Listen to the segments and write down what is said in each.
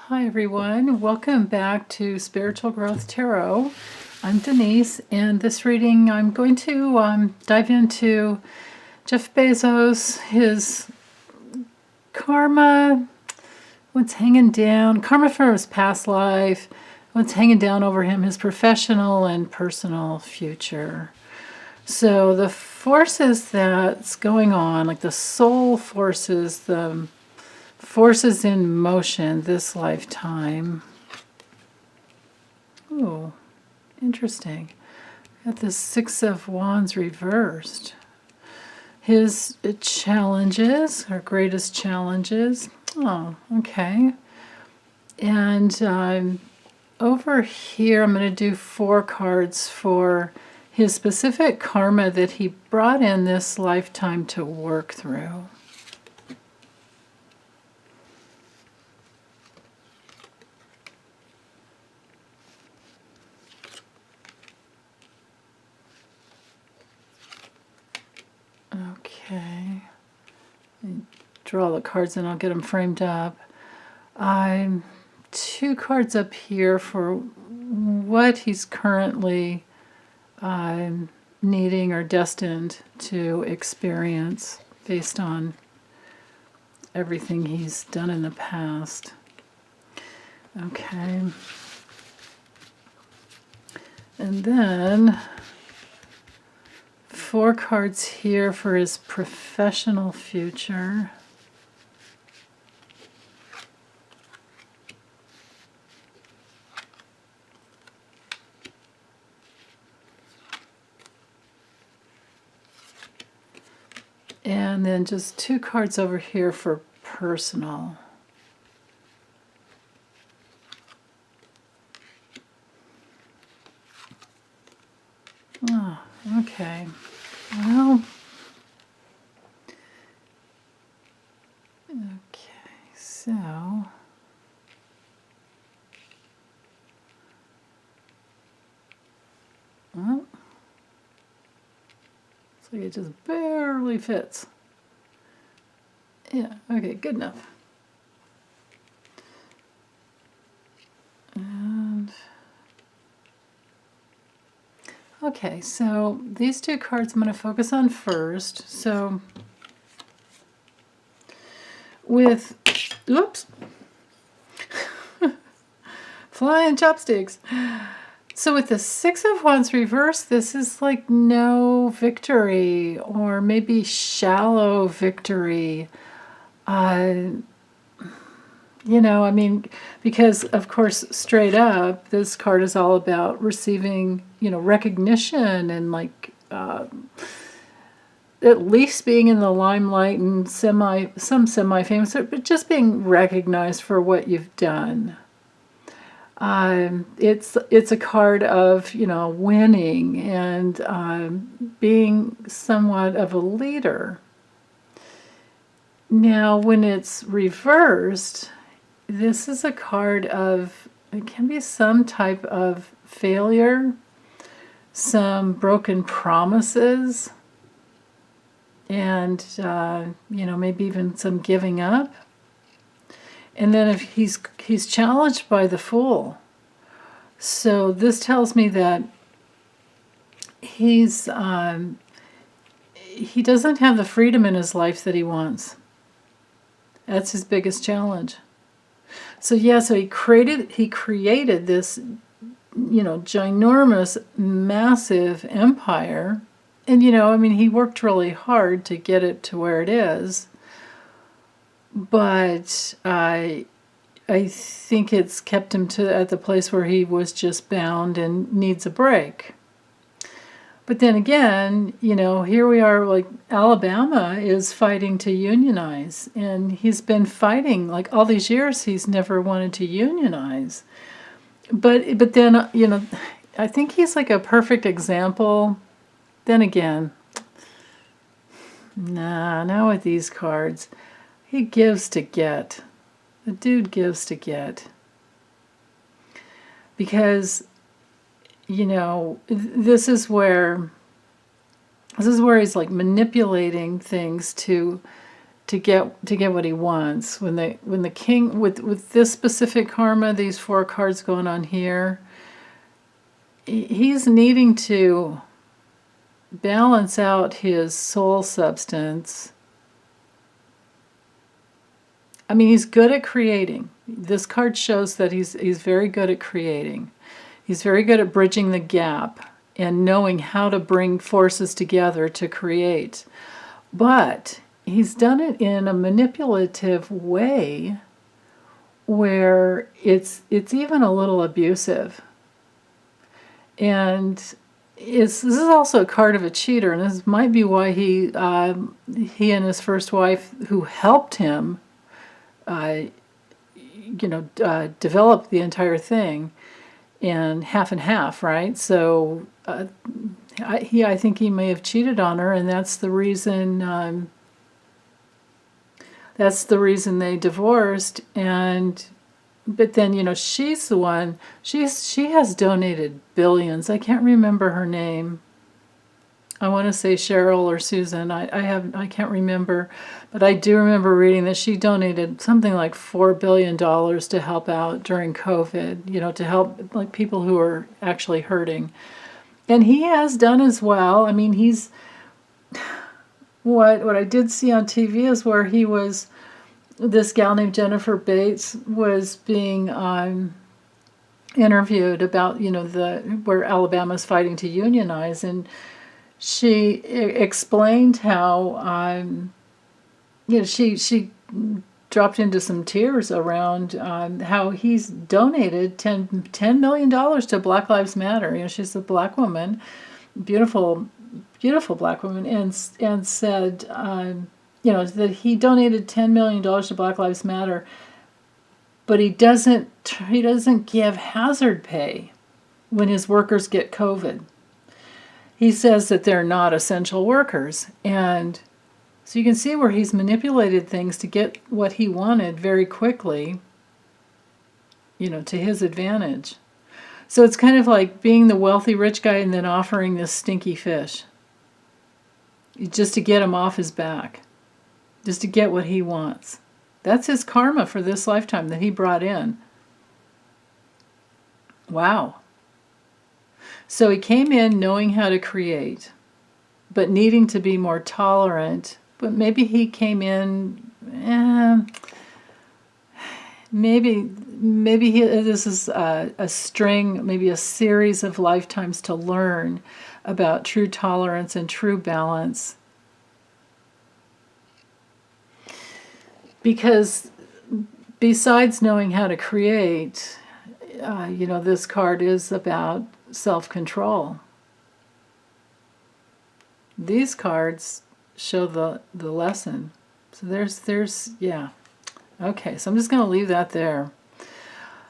Hi everyone, welcome back to Spiritual Growth Tarot. I'm Denise, and this reading I'm going to dive into Jeff Bezos, his karma, what's hanging down, karma from his past life, what's hanging down over him, his professional and personal future. So the forces that's going on, like the soul forces, the forces in motion this lifetime. Oh, interesting. Got the Six of Wands reversed. His challenges, our greatest challenges. Oh, okay. And over here, I'm going to do 4 cards for his specific karma that he brought in this lifetime to work through. Okay, draw the cards and I'll get them framed up. I'm 2 cards up here for what he's currently needing or destined to experience based on everything he's done in the past. Okay. And then 4 cards here for his professional future. And then just 2 cards over here for personal. Oh, okay. Well, okay, so well, looks like it just barely fits. Yeah, okay, good enough. And okay, so these 2 cards I'm going to focus on first. So with, oops, flying chopsticks. So with the Six of Wands reversed, this is like no victory, or maybe shallow victory. You know, I mean, because of course, straight up, this card is all about receiving, you know, recognition and like at least being in the limelight and some semi-famous, but just being recognized for what you've done. It's a card of, you know, winning and being somewhat of a leader. Now, when it's reversed, this is a card of, it can be some type of failure, some broken promises, and, you know, maybe even some giving up. And then if he's challenged by the Fool. So this tells me that he doesn't have the freedom in his life that he wants. That's his biggest challenge. So yeah, so he created this, you know, ginormous, massive empire. And, you know, I mean, he worked really hard to get it to where it is. But I think it's kept him at the place where he was just bound and needs a break. But then again, you know, here we are, like Alabama is fighting to unionize, and he's been fighting like all these years. He's never wanted to unionize. But then, you know, I think he's like a perfect example. Then again, not with these cards. He gives to get. The dude gives to get. Because, you know, this is where he's like manipulating things to to get what he wants. When the king, with this specific karma, these 4 cards going on here, he's needing to balance out his soul substance. I mean, he's good at creating. This card shows that he's very good at creating. He's very good at bridging the gap and knowing how to bring forces together to create. But he's done it in a manipulative way where it's even a little abusive. And this is also a card of a cheater, and this might be why he and his first wife, who helped him, develop the entire thing, and half, right? So I think he may have cheated on her, and that's the reason. That's the reason they divorced. But then she's the one. She has donated billions. I can't remember her name. I want to say Cheryl or Susan. I can't remember, but I do remember reading that she donated something like $4 billion to help out during COVID. To help like people who are actually hurting, and he has done as well. I mean, he's what I did see on TV is where he was. This gal named Jennifer Bates was being interviewed about where Alabama's fighting to unionize, and she explained how she dropped into some tears around how he's donated $10 million to Black Lives Matter. She's a black woman, beautiful black woman, and said that he donated $10 million to Black Lives Matter, but he doesn't give hazard pay when his workers get COVID. He says that they're not essential workers. And so you can see where he's manipulated things to get what he wanted very quickly, to his advantage. So it's kind of like being the wealthy rich guy and then offering this stinky fish just to get him off his back, just to get what he wants. That's his karma for this lifetime that he brought in. Wow. So he came in knowing how to create, but needing to be more tolerant. But maybe he came in, this is a string, maybe a series of lifetimes to learn about true tolerance and true balance. Because besides knowing how to create, this card is about self-control. These cards show the lesson. So there's yeah. Okay, so I'm just going to leave that there.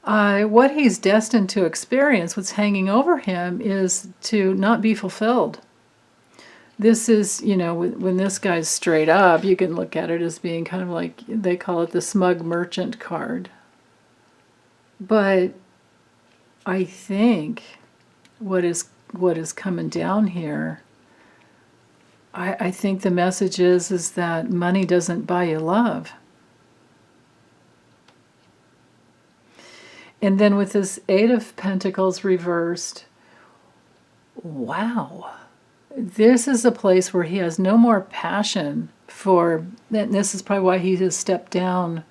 What he's destined to experience, what's hanging over him, is to not be fulfilled. This is, when this guy's straight up, you can look at it as being kind of like, they call it the smug merchant card. But I think what is coming down here, I think the message is that money doesn't buy you love. And then with this 8 of Pentacles reversed, wow. This is a place where he has no more passion for, and this is probably why he has stepped down.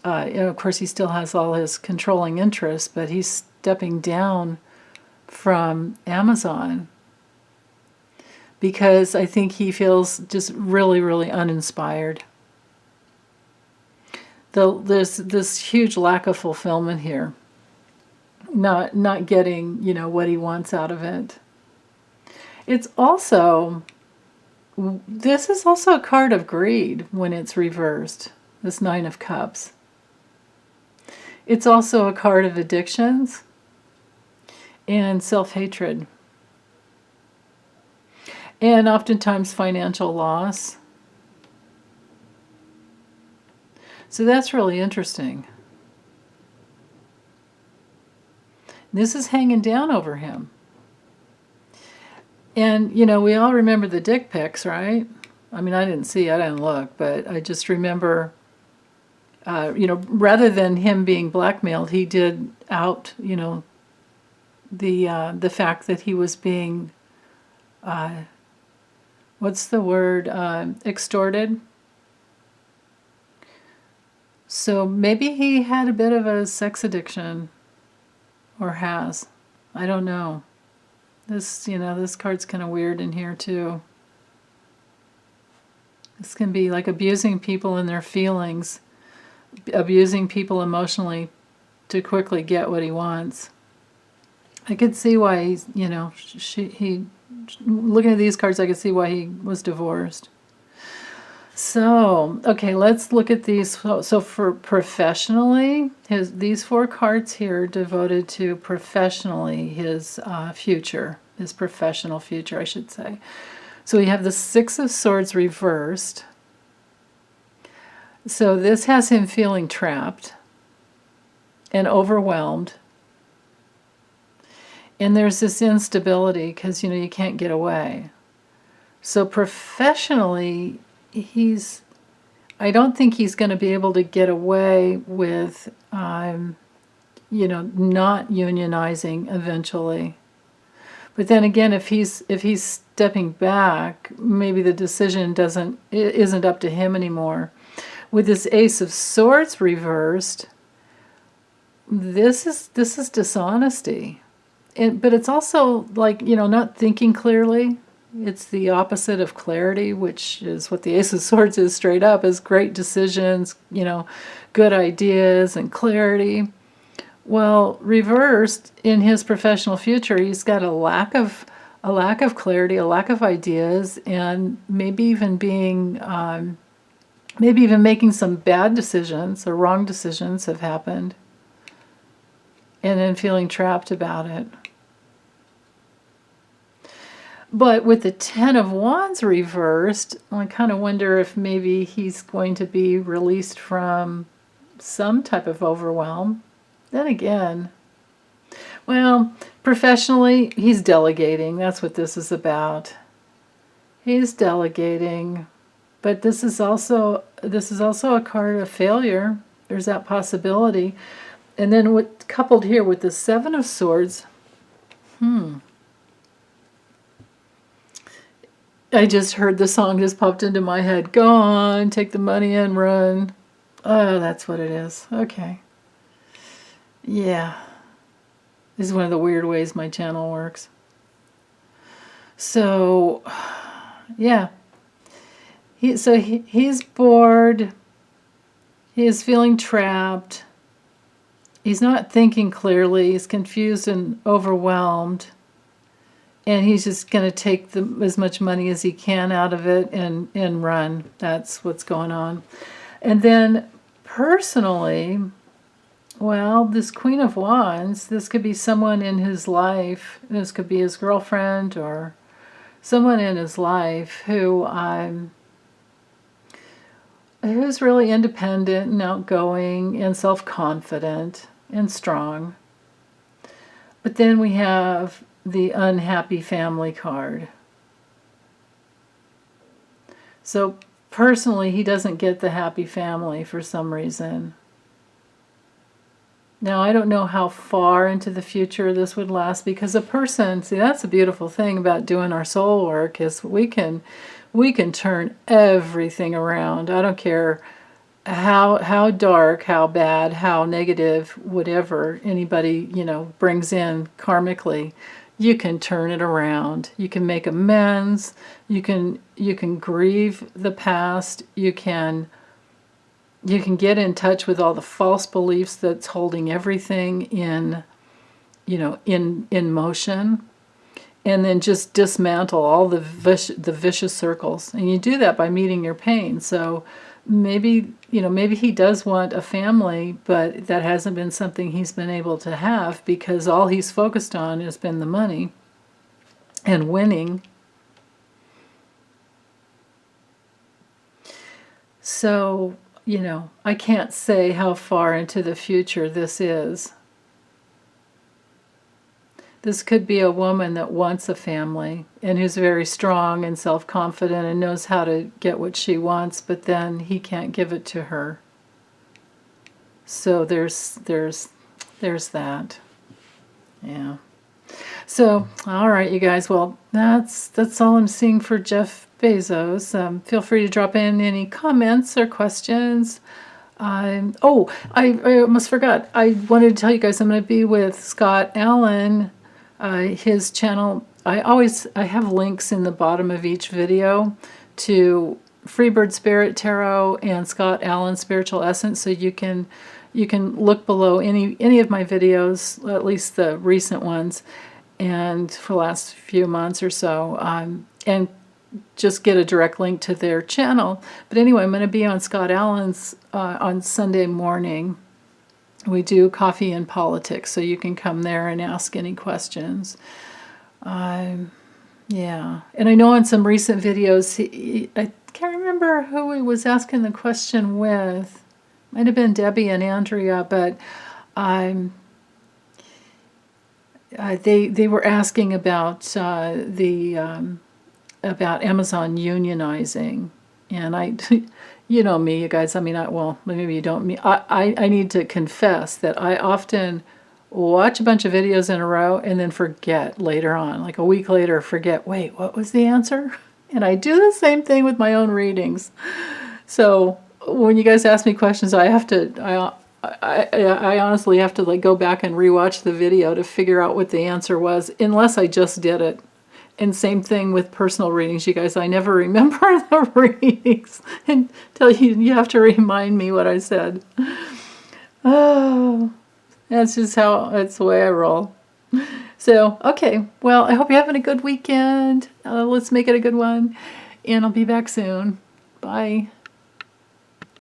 Of course, he still has all his controlling interests, but he's stepping down from Amazon because I think he feels just really, really uninspired. There's this huge lack of fulfillment here. Not getting, what he wants out of it. It's also, this is also a card of greed when it's reversed, this 9 of Cups. It's also a card of addictions and self-hatred. And oftentimes financial loss. So that's really interesting. This is hanging down over him. And, we all remember the dick pics, right? I mean, I didn't see, I didn't look, but I just remember, rather than him being blackmailed, he did out, the fact that he was being, what's the word, extorted. So maybe he had a bit of a sex addiction, or has. I don't know. This card's kind of weird in here too. This can be like abusing people in their feelings, abusing people emotionally to quickly get what he wants. I could see why he's, looking at these cards, I could see why he was divorced. So, okay, let's look at these. So for professionally, these 4 cards here are devoted to professionally his future, his professional future, I should say. So we have the 6 of Swords reversed. So this has him feeling trapped and overwhelmed. And there's this instability because, you can't get away. So professionally, I don't think he's going to be able to get away with, not unionizing eventually. But then again, if he's stepping back, maybe the decision isn't up to him anymore. With this Ace of Swords reversed, this is dishonesty. But it's also like, not thinking clearly. It's the opposite of clarity, which is what the Ace of Swords is straight up, is great decisions, good ideas and clarity. Well, reversed in his professional future, he's got a lack of clarity, a lack of ideas, and maybe even making some bad decisions or wrong decisions have happened, and then feeling trapped about it. But with the 10 of Wands reversed, I kind of wonder if maybe he's going to be released from some type of overwhelm. Then again, well, professionally, he's delegating. That's what this is about. He's delegating. But this is also a card of failure. There's that possibility. And then coupled here with the 7 of Swords, I just heard the song just popped into my head. Go on, take the money and run. Oh, that's what it is. Okay. Yeah. This is one of the weird ways my channel works. So, yeah. He's bored. He is feeling trapped. He's not thinking clearly. He's confused and overwhelmed. And he's just going to take as much money as he can out of it and run. That's what's going on. And then personally, well, this Queen of Wands, this could be someone in his life. This could be his girlfriend or someone in his life who's really independent and outgoing and self-confident and strong. But then we have the unhappy family card. So personally, he doesn't get the happy family for some reason. Now, I don't know how far into the future this would last, because a person, see, that's the beautiful thing about doing our soul work, is we can turn everything around. I don't care how dark, how bad, how negative, whatever anybody, brings in karmically. You can turn it around. You can make amends. You can grieve the past. You can get in touch with all the false beliefs that's holding everything in motion, and then just dismantle all the vicious circles. And you do that by meeting your pain. So maybe he does want a family, but that hasn't been something he's been able to have because all he's focused on has been the money and winning. So, I can't say how far into the future this is. This could be a woman that wants a family and who's very strong and self-confident and knows how to get what she wants, but then he can't give it to her. So there's that. Yeah. So, all right, you guys. Well, that's all I'm seeing for Jeff Bezos. Feel free to drop in any comments or questions. I almost forgot. I wanted to tell you guys I'm going to be with Scott Allen. His channel. I have links in the bottom of each video to Freebird Spirit Tarot and Scott Allen Spiritual Essence, so you can look below any of my videos, at least the recent ones, and for the last few months or so, and just get a direct link to their channel. But anyway, I'm going to be on Scott Allen's on Sunday morning. We do Coffee and Politics, so you can come there and ask any questions. Yeah, and I know in some recent videos, I can't remember who he was asking the question with. Might have been Debbie and Andrea, but they were asking about about Amazon unionizing, and you know me, you guys. I mean, well, maybe you don't. I need to confess that I often watch a bunch of videos in a row and then forget later on, like a week later, forget. Wait, what was the answer? And I do the same thing with my own readings. So when you guys ask me questions, I have to. I honestly have to like go back and rewatch the video to figure out what the answer was, unless I just did it. And same thing with personal readings, you guys. I never remember the readings until you have to remind me what I said. Oh, that's just that's the way I roll. So, okay. Well, I hope you're having a good weekend. Let's make it a good one. And I'll be back soon. Bye.